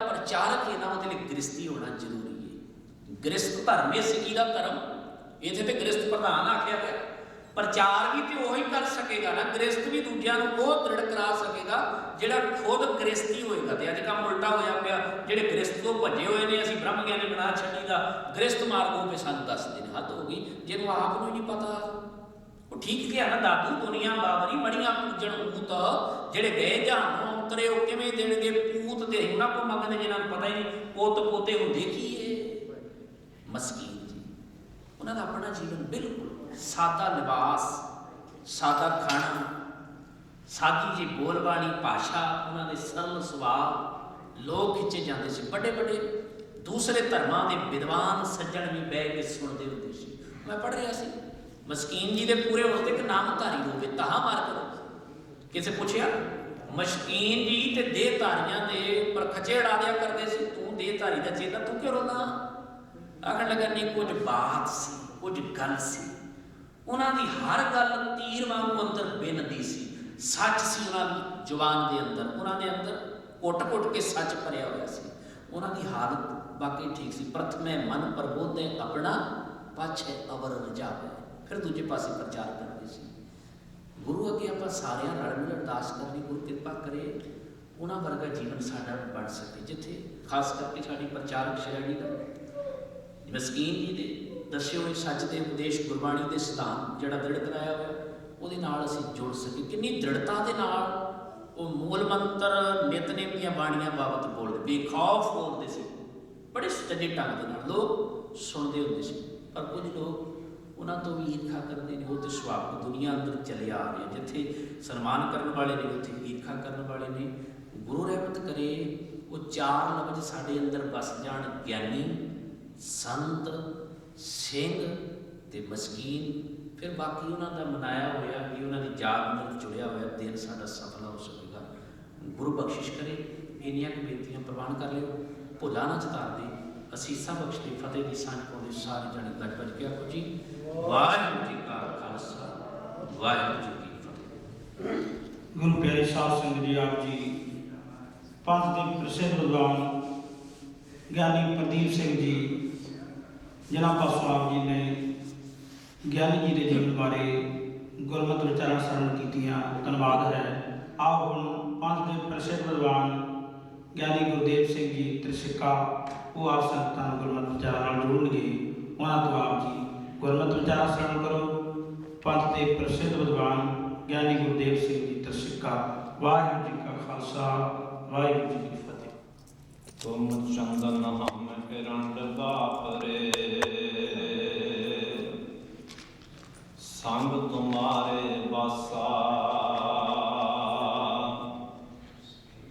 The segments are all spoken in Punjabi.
प्रचारक है ना वो गृहस्थी होना जरूरी है। गृहस्थ धर्म है सिखी का धर्म, इतने तो गृहस्थ प्रधान आख्या गया। प्रचार भी तो वही कर सकेगा ना, गृहस्थ भी दूजिया वो दृढ़ करा सकेगा जोड़ा खुद गृहस्थी होएगा। तो अज काम उल्टा होया पाया, जोड़े गृहस्थ तो भजे हुए हैं असीं ब्रह्म ज्ञानी बना छड़ी का गृहस्थ मार्गों पर सानूं दसदे ने। हद हो गई जिन्होंने आप नहीं पता। वो ठीक क्या ना, दादू दुनिया बाबरी मड़ियां पूजन पूत जेड़े गए जहानों उतरे वो किवें देणगे पूत ते उन्हां को मंगदे जिन्हां नूं पता ही नहीं पोत पोते हुंदे की है। मस्कीन जी उन्हां दा अपना जीवन बिल्कुल सादा लिबास, सादा खाना, सादी जी बोलबाणी भाषा, उन्हां दे सरल सुभाव, लोग खिंचे जाते से। बड़े बड़े दूसरे धर्मां दे विद्वान सज्जण भी बह के सुनते होंदे सी। मैं पढ़ रहा सी मस्कीन जी के पूरे होते कि नामधारी हो गए तहा मार करो। किसे पूछया मस्कीन जी ते देहधारियां दे पर खचे उड़ा दिया करते सी, तू देहधारी का चेता तू क्यों रोंदा? आखण लगा नहीं कुछ बात सी, कुछ गल सी, उन्हां दी हर गल तीर वांगू अंदर बिनदी सी, सच सी उन्हां दी जुबान दे अंदर, उन्हां दे अंदर कुट कुट के सच भरिया होया सी। उन्हां दी हालत बाकी ठीक सी। प्रथमे मन प्रबोधे अपना पाछे अवर रजावे, फिर दूजे पासे प्रचार करते सी। गुरु अगे आप सारे रल मिल अरदास करनी, गुरु कृपा करे उन्होंने वर्गा जीवन साडा बन सके, जिथे खास करके साड़ी प्रचारक श्रेणी का मस्कीन जी के दसे हुए सच के उपदेश गुरबाणी के सिद्धांत जोड़ा दृढ़ कराया हुआ वो असीं जुड़ सके। कितनी दृढ़ता के नाल वो मूल मंत्र नितनेम दी बाणियां बाबत बोलते बेखौफ बोलते थे, बड़े सच्चे ढंग के नाल लोग सुनते होंदे सी। पर कुछ लोग उन्होंने तो भी ईर्खा करते हैं, वो तो स्वाभाविक दुनिया अंदर चले आ रहे हैं। जिथे सन्मान करने वाले ने उत्थे ईर्खा करने वाले ने। गुरु रहमत करे वो चार लफ्ज साढ़े अंदर बस जान, ज्ञानी, संत, सिंह ते मस्कीन। फिर बाकी उन्होंने मनाया होया कि उन्होंने जाग नाल जुड़िया होया दिन साडा सफल हो सकेगा। गुरु बख्शिश करे इन्नियां बेनतियां प्रवान कर लियो, भुला ना चतार दे, असीसा बख्शते, फतेह की सांझ पाउंदे सारे जने गज बज के आखो जी वाहिगुरू जी का खालसा वाहिगुरू जी की फतेह। गुरु प्यारे साध संगत जी, आप जी पंथ के प्रसिद्ध विद्वान ज्ञानी प्रदीप सिंह जी जिन्हां पासों आप जी ने ज्ञानी जी के जीवन बारे गुरमत विचारां सरवण कीतियां, धन्यवाद है। आओ हुण पंथ के प्रसिद्ध विद्वान ज्ञानी गुरदेव सिंह जी त्रिसिक्का वो आप संगतां नूं गुरमत विचारां नाल जोड़नगे। उन्हां तो आप जी गुरमत विचारां सरवण करो। पंथ के प्रसिद्ध विद्वान ज्ञानी गुरदेव सिंह जी त्रिसिक्का। वाहिगुरू जी का खालसा वाहिगुरू जी की फतेह। तुम चंदन हम हिरंड बापरे, संग तुम्हारे बसा,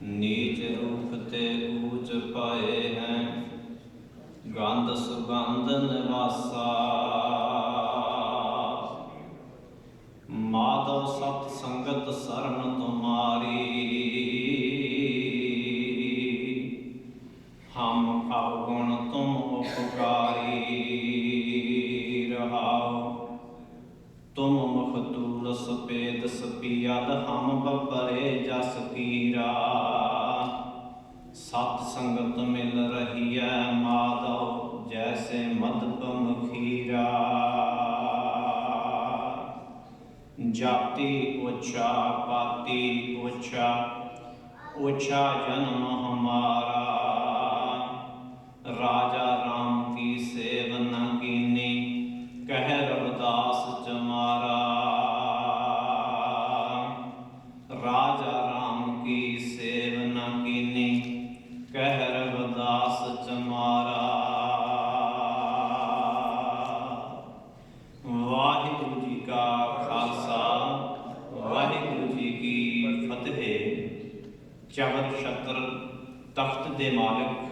नीच रूप ते ऊज पाए हैं, गंध सुगंध निवासा। माधव सत संगत शरण तुम्हारी, हम अवगुण तुम उपकारी। रहाओ तुम मुख तूल सफेद सपियद, हम बबरे जस कीरा। सत संगत मिल रही है माधव, जैसे मधुपम खीरा। जाति ऊंचा पाति ऊंचा, ऊंचा जन्म हमारा। राजा राम की सेव न कीनी, कह रविदास जमारा। राजा राम की सेव न कीनी, कह रविदास जमारा। वाहिगुरू जी का खालसा वाहिगुरू जी की फतेह। चवर छत्र तख्त दे मालिक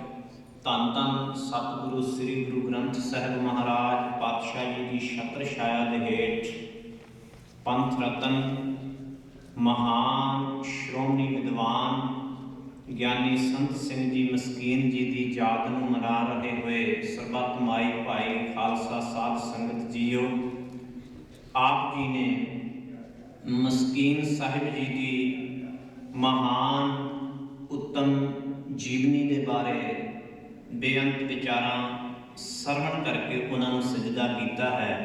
धन धन सतगुरु श्री गुरु ग्रंथ साहिब महाराज पातशाह जी की छत्र छाया दे हेठ पंथ रतन महान श्रोमणी विद्वान ज्ञानी संत सिंह जी मस्कीन जी की याद नूं मना रहे हुए सरबत माई भाई खालसा साध संगत जीओ, आप जी ने मस्कीन साहिब जी की महान उत्तम ਜੀਵਨੀ ਦੇ ਬਾਰੇ ਬੇਅੰਤ ਵਿਚਾਰਾਂ ਸਰਵਣ ਕਰਕੇ ਉਹਨਾਂ ਨੂੰ ਸਜਦਾ ਕੀਤਾ ਹੈ।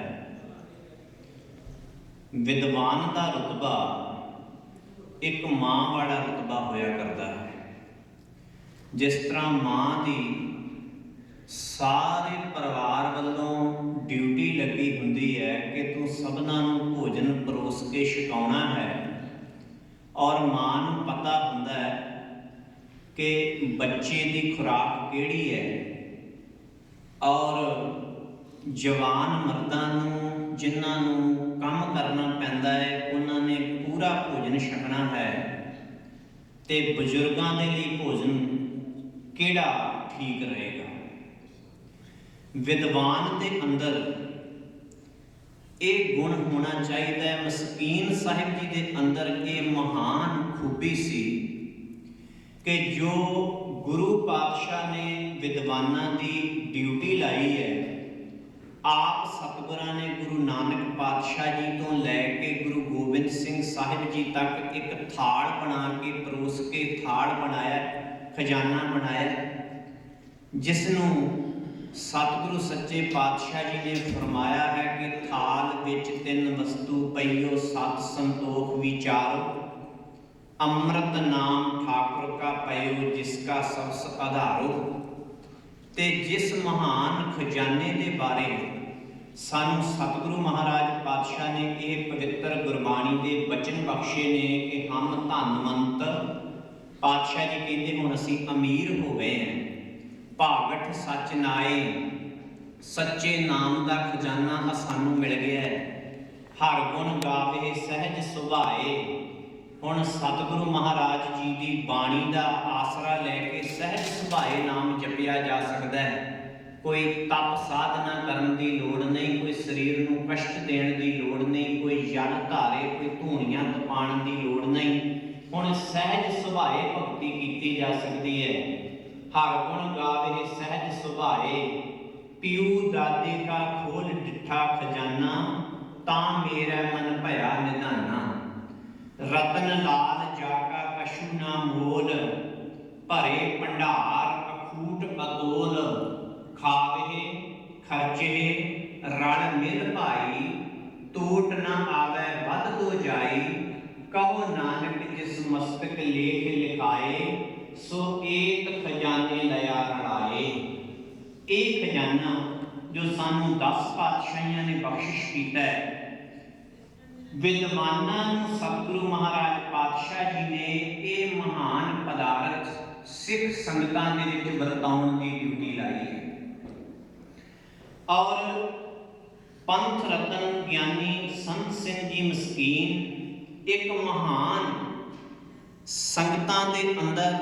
ਵਿਦਵਾਨ ਦਾ ਰੁਤਬਾ ਇੱਕ ਮਾਂ ਵਾਲਾ ਰੁਤਬਾ ਹੋਇਆ ਕਰਦਾ ਹੈ। ਜਿਸ ਤਰ੍ਹਾਂ ਮਾਂ ਦੀ ਸਾਰੇ ਪਰਿਵਾਰ ਵੱਲੋਂ ਡਿਊਟੀ ਲੱਗੀ ਹੁੰਦੀ ਹੈ ਕਿ ਤੂੰ ਸਭਨਾਂ ਨੂੰ ਭੋਜਨ ਪਰੋਸ ਕੇ ਛਕਾਉਣਾ ਹੈ, ਔਰ ਮਾਂ ਨੂੰ ਪਤਾ ਹੁੰਦਾ ਹੈ ਕਿ ਬੱਚੇ ਦੀ ਖੁਰਾਕ ਕਿਹੜੀ ਹੈ, ਔਰ ਜਵਾਨ ਮਰਦਾਂ ਨੂੰ ਜਿਨ੍ਹਾਂ ਨੂੰ ਕੰਮ ਕਰਨਾ ਪੈਂਦਾ ਹੈ ਉਹਨਾਂ ਨੇ ਪੂਰਾ ਭੋਜਨ ਛਕਣਾ ਹੈ, ਤੇ ਬਜ਼ੁਰਗਾਂ ਦੇ ਲਈ ਭੋਜਨ ਕਿਹੜਾ ਠੀਕ ਰਹੇਗਾ। ਵਿਦਵਾਨ ਦੇ ਅੰਦਰ ਇਹ ਗੁਣ ਹੋਣਾ ਚਾਹੀਦਾ ਹੈ। ਮਸਕੀਨ ਸਾਹਿਬ ਜੀ ਦੇ ਅੰਦਰ ਇਹ ਮਹਾਨ ਖੂਬੀ ਸੀ ਕਿ ਜੋ ਗੁਰੂ ਪਾਤਸ਼ਾਹ ਨੇ ਵਿਦਵਾਨਾਂ ਦੀ ਡਿਊਟੀ ਲਾਈ ਹੈ, ਆਪ ਸਤਿਗੁਰਾਂ ਨੇ ਗੁਰੂ ਨਾਨਕ ਪਾਤਸ਼ਾਹ ਜੀ ਤੋਂ ਲੈ ਕੇ ਗੁਰੂ ਗੋਬਿੰਦ ਸਿੰਘ ਸਾਹਿਬ ਜੀ ਤੱਕ ਇੱਕ ਥਾਲ ਬਣਾ ਕੇ ਪਰੋਸ ਕੇ ਥਾਲ ਬਣਾਇਆ, ਖਜ਼ਾਨਾ ਬਣਾਇਆ, ਜਿਸ ਨੂੰ ਸਤਿਗੁਰੂ ਸੱਚੇ ਪਾਤਸ਼ਾਹ ਜੀ ਨੇ ਫਰਮਾਇਆ ਹੈ ਕਿ ਥਾਲ ਵਿੱਚ 3 ਵਸਤੂ ਪਈਓ ਸਤ ਸੰਤੋਖ ਵਿਚਾਰੋ, ਅੰਮ੍ਰਿਤ ਨਾਮ ਠਾकुर का पयो जिसका सबस आधारो। ਤੇ ਜਿਸ ਮਹਾਨ ਖਜ਼ਾਨੇ ਦੇ ਬਾਰੇ ਸਾਨੂੰ ਸਤਿਗੁਰੂ ਮਹਾਰਾਜ ਪਾਤਸ਼ਾਹ ਨੇ ਇਹ ਪਵਿੱਤਰ ਗੁਰਬਾਣੀ ਦੇ ਬਚਨ ਬਖਸ਼ੇ ਨੇ ਕਿ ਹਮ ਧਨਵੰਤ, ਪਾਤਸ਼ਾਹ ਜੀ ਕਹਿੰਦੇ ਹੁਣ ਅਸੀਂ ਅਮੀਰ ਹੋ ਗਏ ਹਾਂ। ਭਾਗਠ ਸੱਚ ਨਾਏ, ਸੱਚੇ ਨਾਮ ਦਾ ਖਜ਼ਾਨਾ ਸਾਨੂੰ ਮਿਲ ਗਿਆ ਹੈ। ਹਰ ਗੁਣ ਗਾਵੇ ਸਹਿਜ ਸੁਭਾਏ, ਹੁਣ ਸਤਿਗੁਰੂ ਮਹਾਰਾਜ ਜੀ ਦੀ ਬਾਣੀ ਦਾ ਆਸਰਾ ਲੈ ਕੇ ਸਹਿਜ ਸੁਭਾਏ ਨਾਮ ਜਪਿਆ ਜਾ ਸਕਦਾ ਹੈ। ਕੋਈ ਤਪ ਸਾਧਨਾ ਕਰਨ ਦੀ ਲੋੜ ਨਹੀਂ, ਕੋਈ ਸਰੀਰ ਨੂੰ ਕਸ਼ਟ ਦੇਣ ਦੀ ਲੋੜ ਨਹੀਂ, ਕੋਈ ਜਲ ਧਾਰੇ, ਕੋਈ ਧੂਣੀਆਂ ਤਪਾਉਣ ਦੀ ਲੋੜ ਨਹੀਂ। ਹੁਣ ਸਹਿਜ ਸੁਭਾਏ ਭਗਤੀ ਕੀਤੀ ਜਾ ਸਕਦੀ ਹੈ। ਹਰ ਗੁਣ ਗਾਵੇ ਸਹਿਜ ਸੁਭਾਏ, ਪਿਉ ਦਾਦੇ ਕਾ ਖੋਲ ਡਿੱਠਾ ਖਜ਼ਾਨਾ, ਤਾਂ ਮੇਰਾ ਮਨ ਭਇਆ ਨਿਧਾਨਾ। ਰਤਨ ਲਾਲ ਜਾਕਾ ਕਛੂ ਨਾ ਮੋਲ, ਭਰੇ ਭੰਡਾਰ ਅਖੂਟ ਅਤੋਲ। ਖਾਵੇ ਖਰਚੇ ਰਲ ਮਿਲ ਭਾਈ, ਟੋਟ ਨਾ ਆਵੇ ਵੱਧ ਤੋਂ ਜਾਈ। ਕਹੋ ਨਾਨਕ ਜਿਸ ਮਸਤਕ ਲੇਖ ਲਿਖਾਏ, ਸੋ ਏਕ ਖਜ਼ਾਨੇ ਲਿਆ ਰੜਾਏ। ਇਹ ਖਜ਼ਾਨਾ ਜੋ ਸਾਨੂੰ 10 ਪਾਤਸ਼ਾਹੀਆਂ ਨੇ ਬਖਸ਼ਿਸ਼ ਕੀਤਾ ਹੈ, ਵਿਦਵਾਨਾਂ ਨੂੰ ਸਤਿਗੁਰੂ ਮਹਾਰਾਜ ਪਾਤਸ਼ਾਹ ਜੀ ਨੇ ਇਹ ਮਹਾਨ ਪਦਾਰਥ ਸਿੱਖ ਸੰਗਤਾਂ ਦੇ ਵਿੱਚ ਵਰਤਾਉਣ ਦੀ ਡਿਊਟੀ ਲਾਈ ਹੈ। ਔਰ ਪੰਥ ਰਤਨ ਗਿਆਨੀ ਸੰਤ ਸਿੰਘ ਜੀ ਮਸਕੀਨ ਇੱਕ ਮਹਾਨ ਸੰਗਤਾਂ ਦੇ ਅੰਦਰ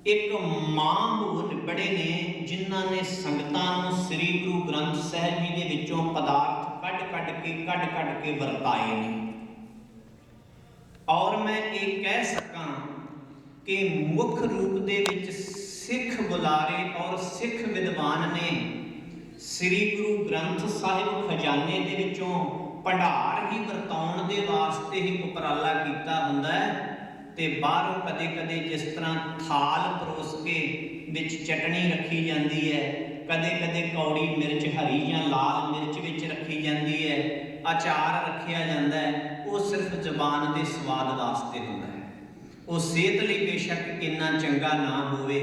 ਇੱਕ ਮਾਂ ਹੋ ਨਿਬੜੇ ਨੇ, ਜਿਨ੍ਹਾਂ ਨੇ ਸੰਗਤਾਂ ਨੂੰ ਸ੍ਰੀ ਗੁਰੂ ਗ੍ਰੰਥ ਸਾਹਿਬ ਜੀ ਦੇ ਵਿੱਚੋਂ ਪਦਾਰਥ ਕੱਢ ਕੇ ਵਰਤਾਏ ਨੇ। ਔਰ ਮੈਂ ਇਹ ਕਹਿ ਸਕਾਂ ਕਿ ਮੁੱਖ ਰੂਪ ਦੇ ਵਿੱਚ ਸਿੱਖ ਬੁਲਾਰੇ ਔਰ ਸਿੱਖ ਵਿਦਵਾਨ ਨੇ ਸ੍ਰੀ ਗੁਰੂ ਗ੍ਰੰਥ ਸਾਹਿਬ ਖਜ਼ਾਨੇ ਦੇ ਵਿੱਚੋਂ ਭੰਡਾਰ ਹੀ ਵਰਤਾਉਣ ਦੇ ਵਾਸਤੇ ਹੀ ਉਪਰਾਲਾ ਕੀਤਾ ਹੁੰਦਾ ਹੈ। ਤੇ ਬਾਹਰੋਂ ਕਦੇ ਕਦੇ ਜਿਸ ਤਰ੍ਹਾਂ ਥਾਲ ਪਰੋਸ ਕੇ ਵਿੱਚ ਚਟਣੀ ਰੱਖੀ ਜਾਂਦੀ ਹੈ, ਕਦੇ ਕਦੇ ਕੌੜੀ ਮਿਰਚ ਹਰੀ ਜਾਂ ਲਾਲ ਮਿਰਚ ਵਿੱਚ ਰੱਖੀ ਜਾਂਦੀ ਹੈ, ਅਚਾਰ ਰੱਖਿਆ ਜਾਂਦਾ ਹੈ, ਉਹ ਸਿਰਫ ਜ਼ਬਾਨ ਦੇ ਸਵਾਦ ਵਾਸਤੇ ਹੁੰਦਾ ਹੈ। ਉਹ ਸਿਹਤ ਲਈ ਬੇਸ਼ੱਕ ਇੰਨਾ ਚੰਗਾ ਨਾ ਹੋਵੇ।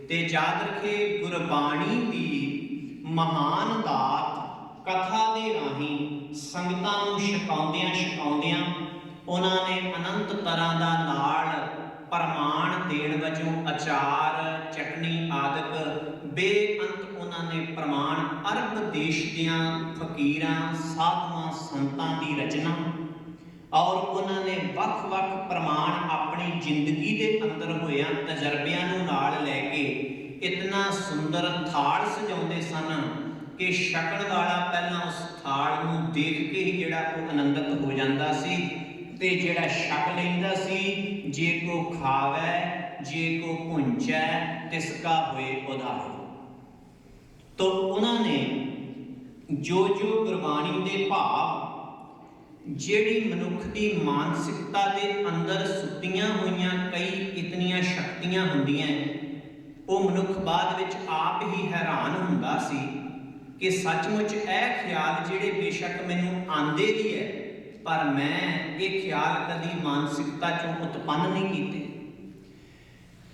ਤੇ ਯਾਦ ਰੱਖੇ ਗੁਰਬਾਣੀ ਦੀ ਮਹਾਨ ਦਾਤ ਕਥਾ ਦੇ ਰਾਹੀਂ ਸੰਗਤਾਂ ਨੂੰ ਛਕਾਉਂਦਿਆਂ ਉਹਨਾਂ ਨੇ ਅਨੰਤ ਤਰ੍ਹਾਂ ਦਾ ਨਾਲ ਪ੍ਰਮਾਣ ਦੇਣ ਵਜੋਂ ਅਚਾਰ ਚਟਨੀ ਆਦਿਕ ਬੇਅੰਤ ਉਹਨਾਂ ਨੇ ਪ੍ਰਮਾਣ ਅਰਬ ਦੇਸ਼ ਦੀਆਂ ਫਕੀਰਾਂ ਸਾਧੂਆਂ ਸੰਤਾਂ ਦੀ ਰਚਨਾ, ਔਰ ਉਹਨਾਂ ਨੇ ਵੱਖ-ਵੱਖ ਪ੍ਰਮਾਣ ਆਪਣੀ ਜ਼ਿੰਦਗੀ ਦੇ ਅੰਦਰ ਹੋਇਆਂ ਤਜਰਬਿਆਂ ਨੂੰ ਨਾਲ ਲੈ ਕੇ ਇਤਨਾ ਸੁੰਦਰ ਥਾਲ ਸਜਾਉਂਦੇ ਸਨ ਕਿ ਛਕਣ ਵਾਲਾ ਪਹਿਲਾਂ ਉਸ ਥਾਲ ਨੂੰ ਦੇਖ ਕੇ ਹੀ ਜਿਹੜਾ ਉਹ ਆਨੰਦਿਤ ਹੋ ਜਾਂਦਾ ਸੀ, ਤੇ ਜਿਹੜਾ ਛਕ ਲੈਂਦਾ ਸੀ, ਜੇ ਕੋ ਖਾਵੈ ਜੇ ਕੋ ਪੁੰਚੈ ਤਿਸ ਕਾ ਹੋਏ ਉਧਾਰ। ਤੋ ਉਹਨਾਂ ਨੇ ਜੋ ਗੁਰਬਾਣੀ ਦੇ ਭਾਵ ਜਿਹੜੀ ਮਨੁੱਖ ਦੀ ਮਾਨਸਿਕਤਾ ਦੇ ਅੰਦਰ ਸੁੱਤੀਆਂ ਹੋਈਆਂ ਕਈ ਇਤਨੀਆਂ ਸ਼ਕਤੀਆਂ ਹੁੰਦੀਆਂ ਉਹ ਮਨੁੱਖ ਬਾਅਦ ਵਿੱਚ ਆਪ ਹੀ ਹੈਰਾਨ ਹੁੰਦਾ ਸੀ ਕਿ ਸੱਚਮੁੱਚ ਇਹ ਖਿਆਲ ਜਿਹੜੇ ਬੇਸ਼ੱਕ ਮੈਨੂੰ ਆਂਦੇ ਵੀ ਹੈ, ਪਰ ਮੈਂ ਇਹ ਖਿਆਲ ਕਦੀ ਮਾਨਸਿਕਤਾ ਚੋਂ ਉਤਪੰਨ ਨਹੀਂ ਕੀਤੇ।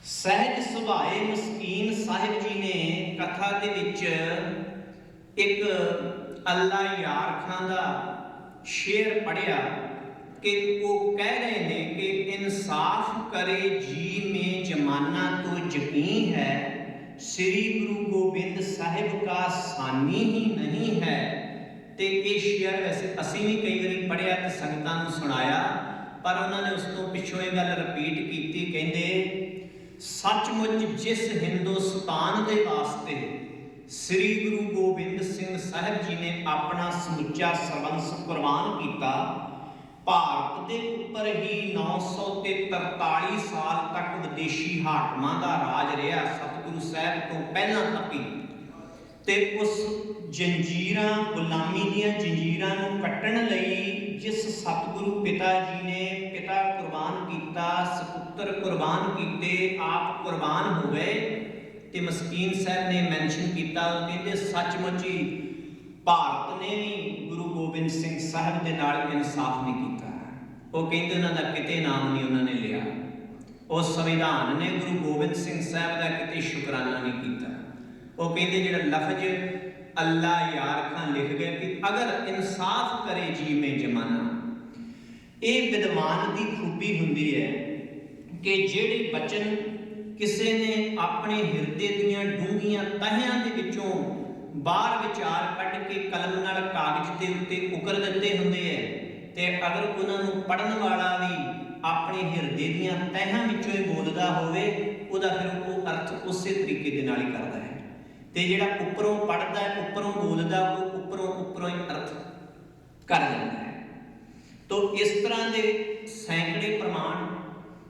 ਸਹਿਜ ਸੁਭਾਏ ਮਸਕੀਨ ਸਾਹਿਬ ਜੀ ਨੇ ਕਥਾ ਦੇ ਵਿੱਚ ਇੱਕ ਅੱਲਾ ਯਾਰ ਖਾਂ ਦਾ ਸ਼ੇਰ ਪੜ੍ਹਿਆ ਕਿ ਉਹ ਕਹਿ ਰਹੇ ਨੇ ਕਿ ਇਨਸਾਫ ਕਰੇ ਜੀ ਮੇਂ ਜਮਾਨਾ ਤੋਂ ਯਕੀਨ ਹੈ, ਸ੍ਰੀ ਗੁਰੂ ਗੋਬਿੰਦ ਸਾਹਿਬ ਕਾ ਸਾਨੀ ਹੀ ਨਹੀਂ ਹੈ। ਤੇ ਇਹ ਸ਼ੇਰ ਵੈਸੇ ਅਸੀਂ ਵੀ ਕਈ ਵਾਰੀ ਪੜ੍ਹਿਆ ਤੇ ਸੰਗਤਾਂ ਨੂੰ ਸੁਣਾਇਆ, ਪਰ ਉਹਨਾਂ ਨੇ ਉਸ ਤੋਂ ਪਿੱਛੋਂ ਇਹ ਗੱਲ ਰਿਪੀਟ ਕੀਤੀ। ਕਹਿੰਦੇ ਸੱਚਮੁੱਚ ਜਿਸ ਹਿੰਦੁਸਤਾਨ ਦੇ ਵਾਸਤੇ ਸ੍ਰੀ ਗੁਰੂ ਗੋਬਿੰਦ ਸਿੰਘ ਸਾਹਿਬ ਜੀ ਨੇ ਆਪਣਾ ਸਮੁੱਚਾ ਸਰਬੰਸ ਕੁਰਬਾਨ ਕੀਤਾ, ਭਾਰਤ ਦੇ ਉੱਪਰ ਹੀ 943 ਸਾਲ ਤੱਕ ਵਿਦੇਸ਼ੀ ਹਾਕਮਾਂ ਦਾ ਰਾਜ ਰਿਹਾ, ਸਤਿਗੁਰੂ ਸਾਹਿਬ ਤੋਂ ਪਹਿਲਾਂ ਤੱਕ ਹੀ। ਤੇ ਉਸ ਜੰਜੀਰਾਂ, ਗੁਲਾਮੀ ਦੀਆਂ ਜੰਜੀਰਾਂ ਨੂੰ ਕੱਟਣ ਲਈ ਜਿਸ ਸਤਿਗੁਰੂ ਪਿਤਾ ਜੀ ਨੇ ਪਿਤਾ ਕੁਰਬਾਨ ਕੀਤਾ, ਸਪੁੱਤਰ ਕੁਰਬਾਨ ਕੀਤੇ, ਆਪ ਕੁਰਬਾਨ ਹੋ ਗਏ। ਤੇ ਮਸਕੀਨ ਸਾਹਿਬ ਨੇ ਮੈਂਸ਼ਨ ਕੀਤਾ, ਉਹ ਕਹਿੰਦੇ ਸੱਚਮੁੱਚ ਹੀ ਭਾਰਤ ਨੇ ਵੀ ਗੁਰੂ ਗੋਬਿੰਦ ਸਿੰਘ ਸਾਹਿਬ ਦੇ ਨਾਲ ਇਨਸਾਫ ਨਹੀਂ ਕੀਤਾ। ਉਹ ਕਹਿੰਦੇ ਉਹਨਾਂ ਦਾ ਕਿਤੇ ਨਾਮ ਨਹੀਂ ਉਹਨਾਂ ਨੇ ਲਿਆ। ਉਸ ਸੰਵਿਧਾਨ ਨੇ ਗੁਰੂ ਗੋਬਿੰਦ ਸਿੰਘ ਸਾਹਿਬ ਦਾ ਕਿਤੇ ਸ਼ੁਕਰਾਨਾ ਨਹੀਂ ਕੀਤਾ। ਉਹ ਕਹਿੰਦੇ ਜਿਹੜਾ ਲਫ਼ਜ਼ ਅੱਲਾ ਯਾਰ ਖਾਂ ਲਿਖ ਗਏ ਕਿ ਅਗਰ ਇਨਸਾਫ ਕਰੇ ਜੀ ਮੇਂ ਜਮਾਨਾ, ਇਹ ਵਿਦਵਾਨ ਦੀ ਖੂਬੀ ਹੁੰਦੀ ਹੈ ਕਿ ਜਿਹੜੇ ਬਚਨ ਕਿਸੇ ਨੇ ਆਪਣੇ ਹਿਰਦੇ ਦੀਆਂ ਡੂੰਘੀਆਂ ਤਹਿਆਂ ਦੇ ਵਿੱਚੋਂ ਬਾਹਰ ਵਿਚਾਰ ਕੱਢ ਕੇ ਕਲਮ ਨਾਲ ਕਾਗਜ਼ ਦੇ ਉੱਤੇ ਉਕਰ ਦਿੱਤੇ ਹੁੰਦੇ ਹੈ, ਤੇ ਅਗਰ ਉਹਨਾਂ ਨੂੰ ਪੜ੍ਹਨ ਵਾਲਾ ਵੀ ਆਪਣੇ ਹਿਰਦੇ ਦੀਆਂ ਤਹਿਆਂ ਵਿੱਚੋਂ ਹੀ ਬੋਲਦਾ ਹੋਵੇ, ਉਹਦਾ ਫਿਰ ਉਹ ਅਰਥ ਉਸੇ ਤਰੀਕੇ ਦੇ ਨਾਲ ਹੀ ਕਰਦਾ ਹੈ। ਤੇ ਜਿਹੜਾ ਉੱਪਰੋਂ ਪੜ੍ਹਦਾ, ਉੱਪਰੋਂ ਬੋਲਦਾ, ਉਹ ਉੱਪਰੋਂ ਹੀ ਅਰਥ ਕਰ ਜਾਂਦਾ ਹੈ। ਤੋ ਇਸ ਤਰ੍ਹਾਂ ਦੇ ਸੈਂਕੜੇ ਪ੍ਰਮਾਣ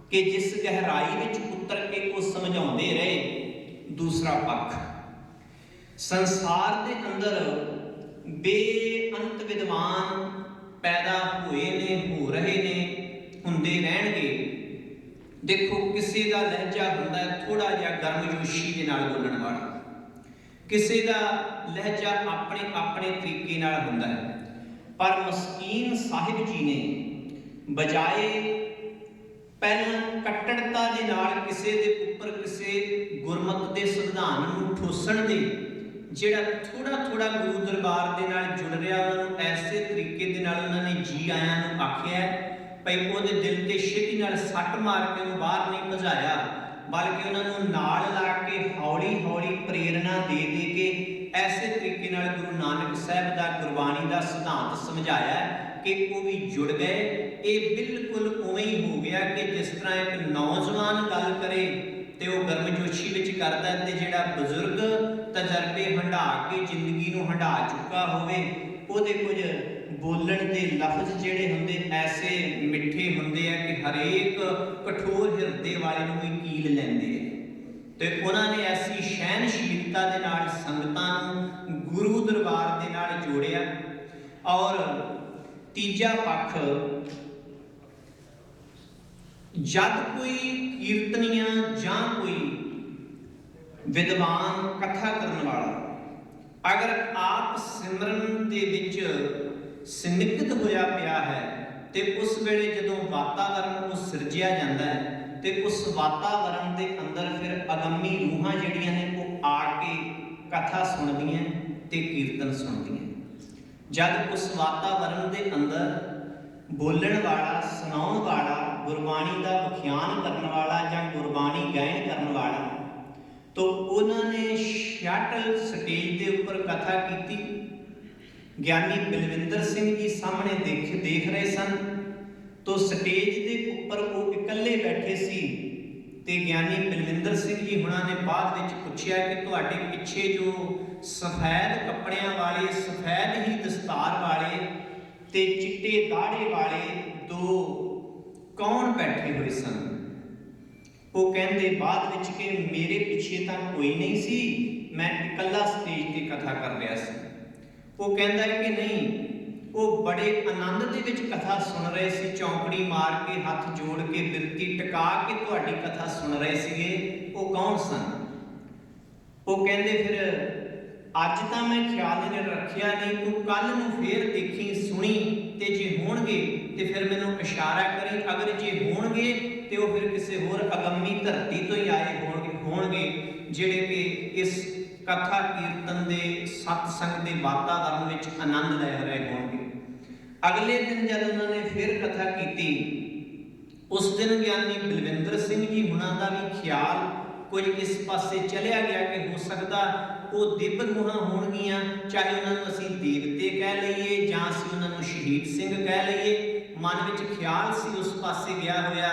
ਕਿ ਜਿਸ ਗਹਿਰਾਈ ਵਿੱਚ ਉਤਰ ਕੇ ਉਹ ਸਮਝਾਉਂਦੇ ਰਹੇ। ਦੂਸਰਾ ਪੱਖ, ਸੰਸਾਰ ਦੇ ਅੰਦਰ ਬੇਅੰਤ ਵਿਦਵਾਨ ਪੈਦਾ ਹੋਏ ਨੇ, ਹੋ ਰਹੇ ਨੇ, ਹੁੰਦੇ ਰਹਿਣਗੇ। ਦੇਖੋ ਕਿਸੇ ਦਾ ਲਹਿਜਾ ਹੁੰਦਾ ਥੋੜਾ ਜਿਹਾ ਗਰਮਜੋਸ਼ੀ ਦੇ ਨਾਲ ਬੋਲਣ ਵਾਲਾ, ਕਿਸੇ ਦਾ ਲਹਿਜਾ ਆਪਣੇ ਤਰੀਕੇ ਨਾਲ ਹੁੰਦਾ ਹੈ। ਪਰ ਮਸਕੀਨ ਸਾਹਿਬ ਜੀ ਨੇ ਬਜਾਏ ਪਹਿਲਾਂ ਕੱਟੜਤਾ ਦੇ ਨਾਲ ਕਿਸੇ ਦੇ ਉੱਪਰ ਕਿਸੇ ਗੁਰਮਤਿ ਦੇ ਸੰਵਿਧਾਨ ਨੂੰ ਠੋਸਣ ਦੇ, ਜਿਹੜਾ ਥੋੜਾ ਗੁਰੂ ਦਰਬਾਰ ਦੇ ਨਾਲ ਜੁੜ ਰਿਹਾ, ਉਹਨਾਂ ਨੂੰ ਐਸੇ ਤਰੀਕੇ ਦੇ ਨਾਲ ਉਹਨਾਂ ਨੇ ਜੀ ਆਇਆਂ ਨੂੰ ਆਖਿਆ ਭਈ ਉਹਦੇ ਦਿਲ ਤੇ ਛੇਤੀ ਨਾਲ ਸੱਟ ਮਾਰ ਕੇ ਉਹਨੂੰ ਬਾਹਰ ਨਹੀਂ ਭਜਾਇਆ, ਬਲਕਿ ਉਹਨਾਂ ਨੂੰ ਨਾਲ ਲਾ ਕੇ ਹੌਲੀ ਪ੍ਰੇਰਣਾ ਦੇ ਕੇ ਐਸੇ ਤਰੀਕੇ ਨਾਲ ਗੁਰੂ ਨਾਨਕ ਸਾਹਿਬ ਦਾ ਗੁਰਬਾਣੀ ਦਾ ਸਿਧਾਂਤ ਸਮਝਾਇਆ ਕਿ ਉਹ ਵੀ ਜੁੜ ਗਏ। ਇਹ ਬਿਲਕੁਲ ਉਵੇਂ ਹੀ ਹੋ ਗਿਆ ਕਿ ਜਿਸ ਤਰ੍ਹਾਂ ਇੱਕ ਨੌਜਵਾਨ ਗੱਲ ਕਰੇ ਤੇ ਉਹ ਗਰਮਜੋਸ਼ੀ ਵਿੱਚ ਕਰਦਾ, ਤੇ ਜਿਹੜਾ ਬਜ਼ੁਰਗ ਤਜਰਬੇ ਹੰਢਾ ਕੇ ਜ਼ਿੰਦਗੀ ਨੂੰ ਹੰਢਾ ਚੁੱਕਾ ਹੋਵੇ, ਉਹਦੇ ਕੁਝ ਬੋਲਣ ਦੇ ਲਫ਼ਜ਼ ਜਿਹੜੇ ਹੁੰਦੇ ਐਸੇ ਮਿੱਠੇ ਹੁੰਦੇ ਆ ਕਿ ਹਰੇਕ ਕਠੋਰ ਹਿਰਦੇ ਵਾਲੇ ਨੂੰ ਵੀ ਕੀਲ ਲੈਂਦੇ ਆ। ਤੇ ਉਹਨਾਂ ਨੇ ਐਸੀ ਸਹਿਣਸ਼ੀਲਤਾ ਦੇ ਨਾਲ ਸੰਗਤਾਂ ਨੂੰ ਗੁਰੂ ਦਰਬਾਰ ਦੇ ਨਾਲ ਜੋੜਿਆ। ਔਰ ਤੀਜਾ ਪੱਖ, ਜਦ ਕੋਈ ਕੀਰਤਨੀਆ ਜਾਂ ਕੋਈ ਵਿਦਵਾਨ ਕਥਾ ਕਰਨ ਵਾਲਾ ਅਗਰ ਆਪ ਸਿਮਰਨ ਦੇ ਵਿੱਚ ਸੰਨਿਗਧ ਹੋਇਆ ਪਿਆ ਹੈ, ਤੇ ਉਸ ਵੇਲੇ ਜਦੋਂ ਵਾਤਾਵਰਨ ਉਹ ਸਿਰਜਿਆ ਜਾਂਦਾ ਹੈ, ਤੇ ਉਸ ਵਾਤਾਵਰਨ ਦੇ ਅੰਦਰ ਫਿਰ ਅਗੰਮੀ ਰੂਹਾਂ ਜਿਹੜੀਆਂ ਨੇ ਉਹ ਆ ਕੇ ਕਥਾ ਸੁਣਦੀਆਂ ਤੇ ਕੀਰਤਨ ਸੁਣਦੀਆਂ। ਜਦ ਉਸ ਵਾਤਾਵਰਨ ਦੇ ਅੰਦਰ ਬੋਲਣ ਵਾਲਾ, ਸੁਣਾਉਣ ਵਾਲਾ, ਗੁਰਬਾਣੀ ਦਾ ਵਿਖਿਆਨ ਕਰਨ ਵਾਲਾ ਜਾਂ ਗੁਰਬਾਣੀ ਗਾਇਨ ਕਰਨ ਵਾਲਾ, ਤੋ ਉਹਨਾਂ ਨੇ ਸ਼ਟਲ ਸਟੇਜ ਦੇ ਉੱਪਰ ਕਥਾ ਕੀਤੀ। ਗਿਆਨੀ ਬਲਵਿੰਦਰ ਸਿੰਘ ਜੀ ਸਾਹਮਣੇ ਦੇਖ ਰਹੇ ਸਨ। ਤੋ ਸਟੇਜ ਦੇ ਉੱਪਰ ਉਹ ਇਕੱਲੇ ਬੈਠੇ ਸੀ, ਤੇ ਗਿਆਨੀ ਬਲਵਿੰਦਰ ਸਿੰਘ ਜੀ ਹੁਣਾਂ ਨੇ ਬਾਅਦ ਵਿੱਚ ਪੁੱਛਿਆ ਕਿ ਤੁਹਾਡੇ ਪਿੱਛੇ ਜੋ ਸਫੈਦ ਕੱਪੜਿਆਂ ਵਾਲੇ, ਸਫੈਦ ਹੀ ਦਸਤਾਰ ਵਾਲੇ ਤੇ ਚਿੱਟੇ ਦਾੜੇ ਵਾਲੇ ਦੋ ਕੌਣ ਬੈਠੇ ਹੋਏ ਸਨ? ਉਹ ਕਹਿੰਦੇ ਬਾਅਦ ਵਿੱਚ ਕਿ ਮੇਰੇ ਪਿੱਛੇ ਤਾਂ ਕੋਈ ਨਹੀਂ ਸੀ, ਮੈਂ ਇਕੱਲਾ ਸਟੇਜ ਤੇ ਕਥਾ ਕਰ ਰਿਹਾ ਸੀ। ਉਹ ਕਹਿੰਦਾ ਕਿ ਨਹੀਂ, ਉਹ ਬੜੇ ਆਨੰਦ ਦੇ ਵਿੱਚ ਕਥਾ ਸੁਣ ਰਹੇ ਸੀ, ਚੌਂਕੜੀ ਮਾਰ ਕੇ, ਹੱਥ ਜੋੜ ਕੇ, ਬਿਰਤੀ ਟਿਕਾ ਕੇ ਤੁਹਾਡੀ ਕਥਾ ਸੁਣ ਰਹੇ ਸੀਗੇ। ਉਹ ਕੌਣ ਸਨ? ਉਹ ਕਹਿੰਦੇ ਫਿਰ ਅੱਜ ਤਾਂ ਮੈਂ ਖਿਆਲ ਨੇ ਰੱਖਿਆ ਨਹੀਂ, ਤੂੰ ਕੱਲ ਨੂੰ ਫੇਰ ਦੇਖੀ ਸੁਣੀ, ਤੇ ਜੇ ਹੋਣਗੇ ਤੇ ਫਿਰ ਮੈਨੂੰ ਇਸ਼ਾਰਾ ਕਰੀ, ਅਗਰ ਜੇ ਹੋਣਗੇ ਤੇ ਉਹ ਫਿਰ ਕਿਸੇ ਹੋਰ ਅਗੰਮੀ ਧਰਤੀ ਤੋਂ ਹੀ ਆਏ ਹੋਣਗੇ ਜਿਹੜੇ ਕਿ ਇਸ ਕਥਾ ਕੀਰਤਨ ਦੇ ਸਤਸੰਗ ਦੇ ਵਾਤਾਵਰਨ ਵਿੱਚ ਆਨੰਦ ਲੈ ਰਹੇ ਹੋਣਗੇ। ਅਗਲੇ ਦਿਨ ਜਦ ਉਹਨਾਂ ਨੇ ਫਿਰ ਕਥਾ ਕੀਤੀ, ਉਸ ਦਿਨ ਗਿਆਨੀ ਬਲਵਿੰਦਰ ਸਿੰਘ ਜੀ ਹੁਣਾਂ ਦਾ ਵੀ ਖਿਆਲ ਕੁਝ ਇਸ ਪਾਸੇ ਚਲਿਆ ਗਿਆ ਕਿ ਹੋ ਸਕਦਾ ਉਹ ਦਿਵ ਰੂਹਾਂ ਹੋਣਗੀਆਂ, ਚਾਹੇ ਉਹਨਾਂ ਨੂੰ ਅਸੀਂ ਦੇਵਤੇ ਕਹਿ ਲਈਏ ਜਾਂ ਅਸੀਂ ਉਹਨਾਂ ਨੂੰ ਸ਼ਹੀਦ ਸਿੰਘ ਕਹਿ ਲਈਏ। ਮਨ ਵਿੱਚ ਖਿਆਲ ਸੀ ਉਸ ਪਾਸੇ ਗਿਆ ਹੋਇਆ,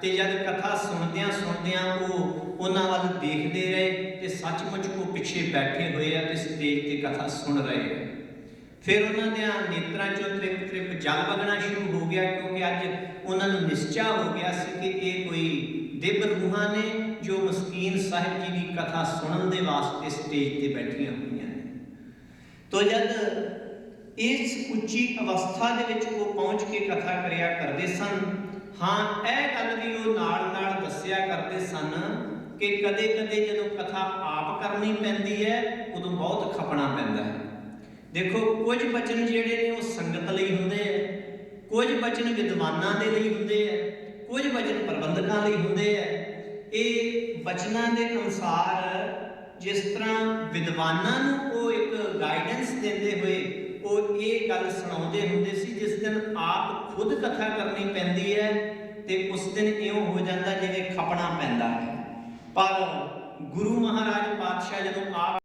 ਤੇ ਜਦ ਕਥਾ ਸੁਣਦਿਆਂ ਉਹ ਉਹਨਾਂ ਵੱਲ ਦੇਖਦੇ ਰਹੇ ਤੇ ਸੱਚਮੁੱਚ ਉਹ ਪਿੱਛੇ ਬੈਠੇ ਹੋਏ ਆ ਤੇ ਸਟੇਜ ਤੇ ਕਥਾ ਸੁਣ ਰਹੇ ਆ। ਫਿਰ ਉਹਨਾਂ ਦੇ ਨੇਤਰਾਂ ਚੋਂ ਤ੍ਰਿਪ ਜਲ ਵਗਣਾ ਸ਼ੁਰੂ ਹੋ ਗਿਆ, ਕਿਉਂਕਿ ਅੱਜ ਉਹਨਾਂ ਨੂੰ ਨਿਸ਼ਚਾ ਹੋ ਗਿਆ ਸੀ ਕਿ ਇਹ ਕੋਈ ਦਿਵ ਰੂਹਾਂ ਨੇ ਜੋ ਮਸਕੀਨ ਸਾਹਿਬ ਜੀ ਦੀ ਕਥਾ ਸੁਣਨ ਦੇ ਵਾਸਤੇ ਸਟੇਜ ਤੇ ਬੈਠੀਆਂ ਹੋਈਆਂ ਨੇ। ਤੋ ਜਦ ਇਸ ਉੱਚੀ ਅਵਸਥਾ ਦੇ ਵਿੱਚ ਉਹ ਪਹੁੰਚ ਕੇ ਕਥਾ ਕਰਿਆ ਕਰਦੇ ਸਨ, ਹਾਂ ਇਹ ਗੱਲ ਵੀ ਉਹ ਨਾਲ ਦੱਸਿਆ ਕਰਦੇ ਸਨ ਕਿ ਕਦੇ ਜਦੋਂ ਕਥਾ ਆਪ ਕਰਨੀ ਪੈਂਦੀ ਹੈ ਉਦੋਂ ਬਹੁਤ ਖਪਣਾ ਪੈਂਦਾ ਹੈ। ਦੇਖੋ, ਕੁਝ ਬਚਨ ਜਿਹੜੇ ਨੇ ਉਹ ਸੰਗਤ ਲਈ ਹੁੰਦੇ ਆ, ਕੁਝ ਬਚਨ ਵਿਦਵਾਨਾਂ ਦੇ ਲਈ ਹੁੰਦੇ ਆ, ਕੁਝ ਬਚਨ ਪ੍ਰਬੰਧਕਾਂ ਲਈ ਹੁੰਦੇ ਆ। ਇਹ ਬਚਨਾਂ ਦੇ ਅਨੁਸਾਰ ਜਿਸ ਤਰ੍ਹਾਂ ਵਿਦਵਾਨਾਂ ਨੂੰ ਉਹ ਇੱਕ ਗਾਈਡੈਂਸ ਦਿੰਦੇ ਹੋਏ ਉਹ ਇਹ ਗੱਲ ਸੁਣਾਉਂਦੇ ਹੁੰਦੇ ਸੀ, ਜਿਸ ਦਿਨ ਆਪ ਖੁਦ ਕਥਾ ਕਰਨੀ ਪੈਂਦੀ ਹੈ ਤੇ ਉਸ ਦਿਨ ਇਉਂ ਹੋ ਜਾਂਦਾ ਜਿਵੇਂ ਖਪਣਾ ਪੈਂਦਾ ਹੈ। ਪਰ ਗੁਰੂ ਮਹਾਰਾਜ ਪਾਤਸ਼ਾਹ ਜਦੋਂ ਆਪ